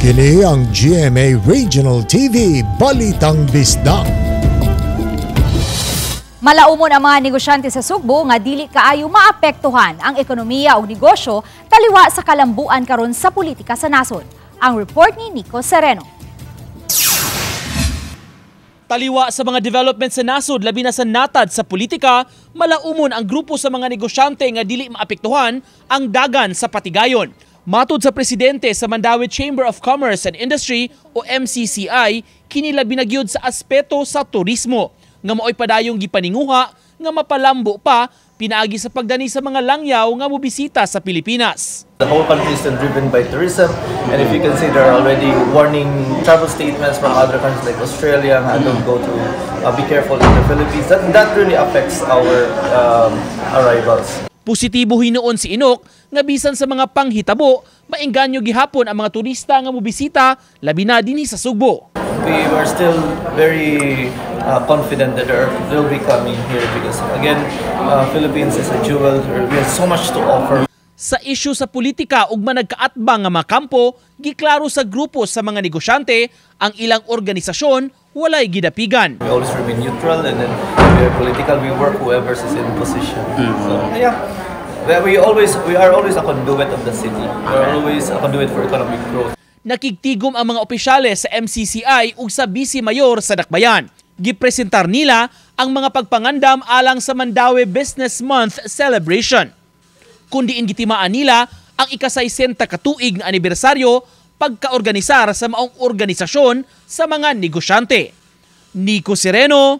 Kini ang GMA Regional TV Balitang Bisdak. Malaumon ang mga negosyante sa Sugbo nga dili kaayo maapektuhan ang ekonomiya ug negosyo taliwa sa kalambuan karon sa politika sa nasod. Ang report ni Nico Sereno. Taliwa sa mga development sa nasod labi na sa natad sa politika, malaumon ang grupo sa mga negosyante nga dili maapektuhan ang dagan sa patigayon. Matud sa presidente sa Mandaue Chamber of Commerce and Industry o MCCI, kini labi na gyud sa aspeto sa turismo nga maoy padayong gipaninguha nga mapalambo pa pinaagi sa pagdani sa mga langyaw nga mobisita sa Pilipinas. The whole country is still driven by tourism, and if you can see, there are already warning travel statements from other countries like Australia, don't go to, be careful in the Philippines. That really affects our arrivals. Positibo hinuon si Inok nga bisan sa mga panghitabo, maengganyo gihapon ang mga turista nga mobisita labi na dinhi sa Sugbo. We are still very confident that they'll be coming here because again, Philippines is a jewel. We have so much to offer. Sa isyu sa politika ug managkaatbang nga makampo, giklaro sa grupo sa mga negosyante ang ilang organisasyon walay gidapigan. We always remain neutral, and then we are political. We work whoever is in position. So yeah, we are always a conduit of the city. We are always a conduit for economic growth. Nakigtigom ang mga opisyales sa MCCI ug sa Vice Mayor sa Dakbayan. Gipresentar nila ang mga pagpangandam alang sa Mandaue Business Month celebration. Kundi gitimaan nila ang ika-60 katuig na anibersaryo pagkaorganisar sa maong organisasyon sa mga negosyante. Nico Sereno,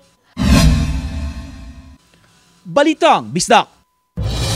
Balitang Bisdak.